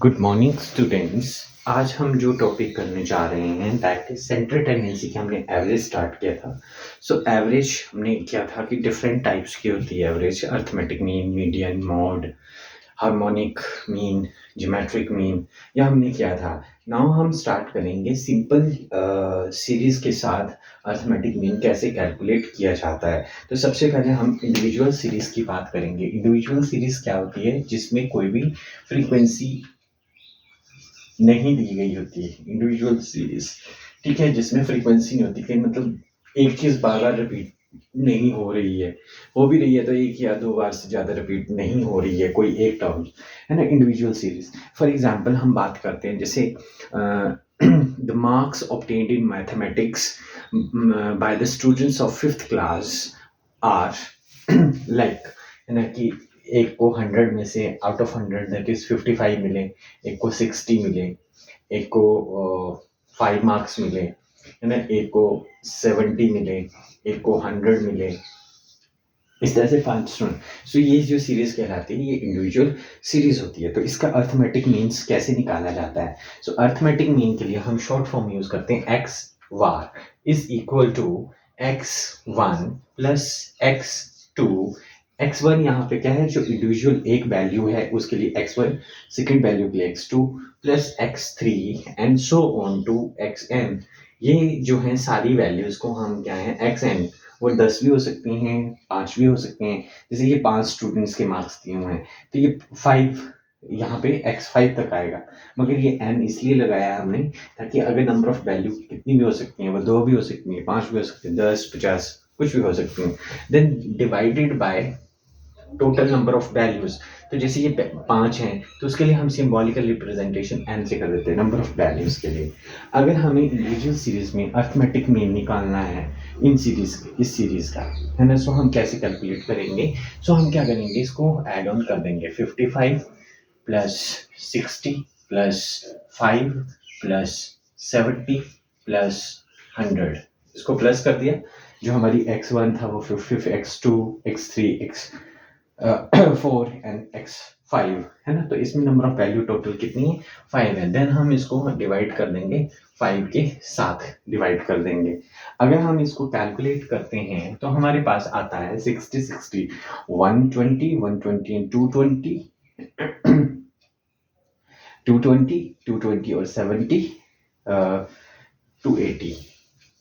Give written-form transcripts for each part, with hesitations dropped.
Good morning students. आज हम जो टॉपिक करने जा रहे हैं दैट इज सेंट्रल टेंडेंसी की हमने एवरेज स्टार्ट किया था। सो एवरेज हमने किया था कि डिफरेंट टाइप्स की होती है average, arithmetic mean, median, mod, harmonic mean, geometric mean, यह हमने किया था। नाउ हम स्टार्ट करेंगे सिंपल सीरीज के साथ अर्थमेटिक मीन कैसे कैलकुलेट किया जाता है। तो सबसे पहले हम इंडिविजुअल सीरीज की बात करेंगे। इंडिविजुअल सीरीज क्या होती है? जिसमें कोई भी फ्रीक्वेंसी नहीं दी गई होती है। इंडिविजुअल सीरीज, ठीक है, जिसमें फ्रीक्वेंसी नहीं होती कि मतलब एक चीज बार बार रिपीट नहीं हो रही है, हो भी रही है तो एक या दो बार से ज्यादा रिपीट नहीं हो रही है कोई एक टर्म, है ना। इंडिविजुअल सीरीज फॉर एग्जांपल हम बात करते हैं जैसे the marks obtained in mathematics by the students of fifth class are like, है ना, कि एक को 100 में से आउट ऑफ 100 दैट इज 55 मिले, एक को 60 मिले, एक को 5 मार्क्स मिले, है ना, एक को 70 मिले, एक को 100 मिले, इस तरह से 5 स्टूडेंट। सो ये जो सीरीज कहलाती है ये इंडिविजुअल सीरीज होती है। तो इसका अर्थमेटिक मीन्स कैसे निकाला जाता है? सो अर्थमेटिक मीन के लिए हम शॉर्ट फॉर्म यूज करते हैं x bar is equal to x1 plus x2। x1 यहाँ पे क्या है, जो इंडिविजुअल एक वैल्यू है उसके लिए x1, सेकेंड वैल्यू के लिए x2 plus x3 and so on to xn। ये जो है सारी वैल्यूज को हम क्या है xn, वो 10 भी हो सकती हैं, 5 भी हो सकते हैं। जैसे ये 5 स्टूडेंट्स के मार्क्स दिए हुए हैं तो ये 5 यहाँ पे x5 तक आएगा, मगर ये n इसलिए लगाया हमने ताकि अगर नंबर ऑफ वैल्यू कितनी भी हो सकती हैं, वो 2 भी हो सकती हैं, 5 भी हो सकती हैं, 10, 50 कुछ भी हो सकती हैं, then divided by total number of values. तो जैसे ये 5 हैं तो उसके लिए हम सिंबॉलिकल रिप्रेजेंटेशन n से कर देते हैं नंबर ऑफ वैल्यूज के लिए। अगर हमें इंडिविजुअल सीरीज में अर्थमेटिक मीन निकालना है इन सीरीज, इस सीरीज का, है ना, सो हम कैसे कैलकुलेट करेंगे? सो हम क्या करेंगे, इसको ऐड ऑन कर देंगे 55 प्लस 60 प्लस 5 प्लस 70 प्लस 100, इसको प्लस कर दिया। जो हमारी x1 था वो 50, x2, x3, x4 and x5, है ना। तो इसमें नंबर ऑफ वैल्यू टोटल कितनी है? 5 है। देन हम इसको डिवाइड कर देंगे 5 के साथ डिवाइड कर देंगे। अगर हम इसको कैलकुलेट करते हैं तो हमारे पास आता है 60 60 120 120 एंड 220 220 220 और 70 280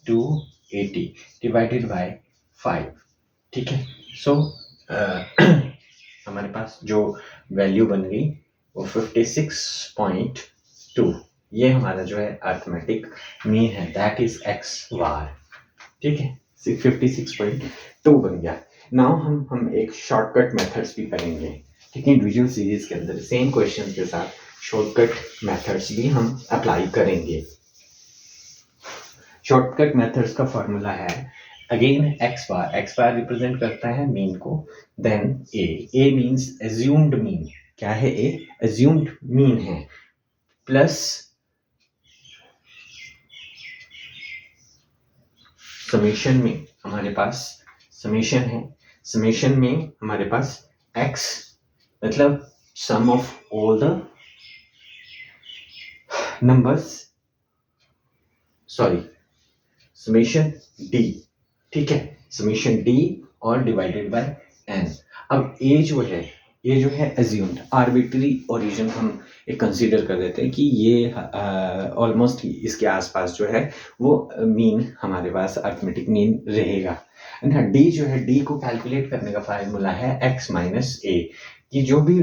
280 डिवाइडेड बाय 5, ठीक है। सो हमारे पास जो वैल्यू बन गई वो 56.2, ये हमारा जो है अर्थमेटिक मीन है, दैट इज एक्स वार, ठीक है। 56.2 बन गया। नाउ हम एक शॉर्टकट मेथड्स भी करेंगे, ठीक है। इंडिविजुअल सीरीज के अंदर सेम क्वेश्चन के साथ शॉर्टकट मेथड्स भी हम अप्लाई करेंगे। शॉर्टकट मेथड्स का फॉर्मूला है अगेन एक्स बार रिप्रेजेंट करता है मीन को, देन ए मीन्स एज्यूम्ड मीन, क्या है ए? एज्यूम्ड मीन है, प्लस समेशन में हमारे पास समेशन है, समेशन में हमारे पास एक्स मतलब sum of all the numbers, sorry summation D, ठीक है, समेशन डी और डिवाइडेड बाय एन। अब ए जो है एज्यूम्ड आर्बिट्री ओरिजिन हम एक कंसीडर कर देते हैं कि ये ऑलमोस्ट इसके आसपास जो है वो मीन हमारे पास अर्थमेटिक मीन रहेगा। डी जो है, डी को कैलकुलेट करने का फार्मूला है एक्स माइनस ए, कि जो भी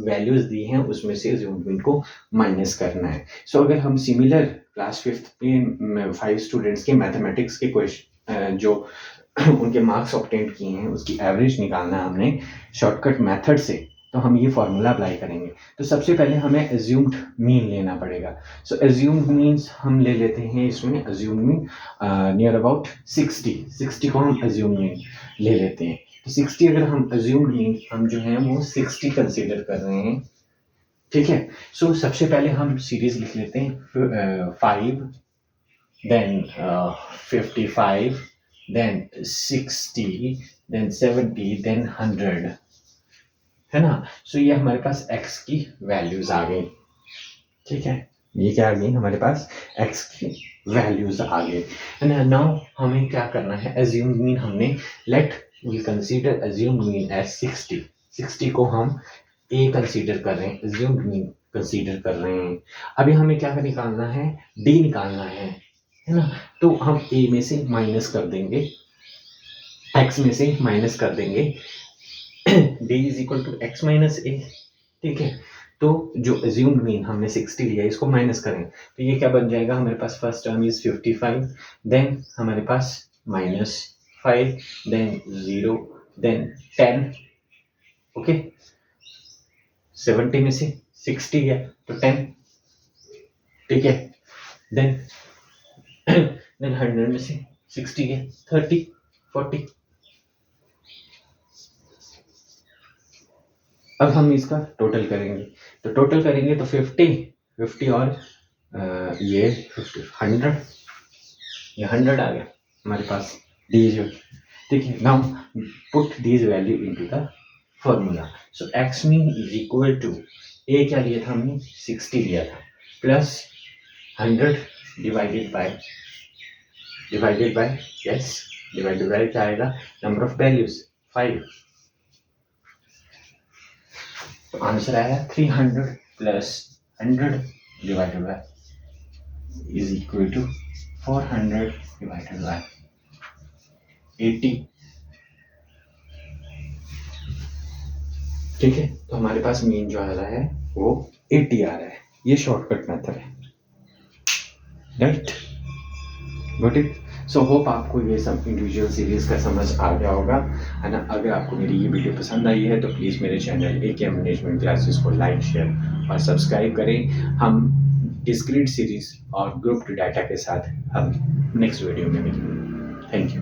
वैल्यूज दी हैं उसमें से एज्यूम्ड मीन को माइनस करना है। सो अगर हम सिमिलर क्लास 5th में 5 स्टूडेंट्स के मैथमेटिक्स के क्वेश्चन जो उनके मार्क्स ऑब्टेन किए हैं उसकी एवरेज निकालना है हमने शॉर्टकट मेथड से, तो हम ये फॉर्मूला अप्लाई करेंगे। तो सबसे पहले हमें एज्यूम्ड मीन लेना पड़ेगा। सो एज्यूम्ड मीन्स हम ले लेते हैं इसमें एज्यूम्ड मीन नियर अबाउट 60 को हम एज्यूम्ड मीन ले लेते हैं। तो 60 अगर हम एज्यूम्ड मीन हम जो है वो 60 कंसीडर कर रहे हैं, ठीक है। सो सबसे पहले हम सीरीज लिख लेते हैं 5 देन 55 देन 60 देन 70 देन 100, है ना। सो ये हमारे पास x की वैल्यूज आ गई। ठीक है, ये क्या आ गई हमारे पास x की वैल्यूज आ गए। एंड नाउ हमें क्या करना है, एज्यूम मीन हमने let we consider assume mean as 60 को हम a कंसीडर कर रहे हैं, एज्यूम मीन कंसीडर कर रहे हैं। अभी हमें क्या निकालना है, d निकालना है ना। तो हम a में से माइनस कर देंगे, x में से माइनस कर देंगे, d is equal to x minus a। ठीक है, तो जो एज्यूम्ड मीन हमने 60 लिया है इसको माइनस करें तो ये क्या बन जाएगा हमारे पास, फर्स्ट टर्म इज 55, देन हमारे पास -5, देन 0, देन 10। ओके, 70 में से 60 गया तो 10। ठीक है, देन 100 में से 60 गया 30, 40। अब हम इसका टोटल करेंगे, तो टोटल करेंगे तो 50 और ये 100, ये 100 आ गया हमारे पास दीज। ठीक है, now put these value into the formula. So X mean is equal to, ए क्या लिया था हमने, 60 लिया था, plus 100 divided by yes, divided by क्या आएगा, नंबर ऑफ वैल्यूज 5। तो आंसर आया 300 plus 100 divided by is equal to 400 divided by 80। ठीक है, तो हमारे पास मीन जो आ रहा है वो 80 आ रहा है। ये शॉर्टकट मेथड है, right, got it. So hope आपको ये सब इंडिविजुअल सीरीज का समझ आ गया होगा, है ना। अगर आपको मेरी ये वीडियो पसंद आई है तो प्लीज़ मेरे चैनल AKM मैनेजमेंट क्लासेस को लाइक, शेयर और सब्सक्राइब करें। हम डिस्क्रीट सीरीज और ग्रुप्ड डाटा के साथ हम नेक्स्ट वीडियो में मिलेंगे। Thank you.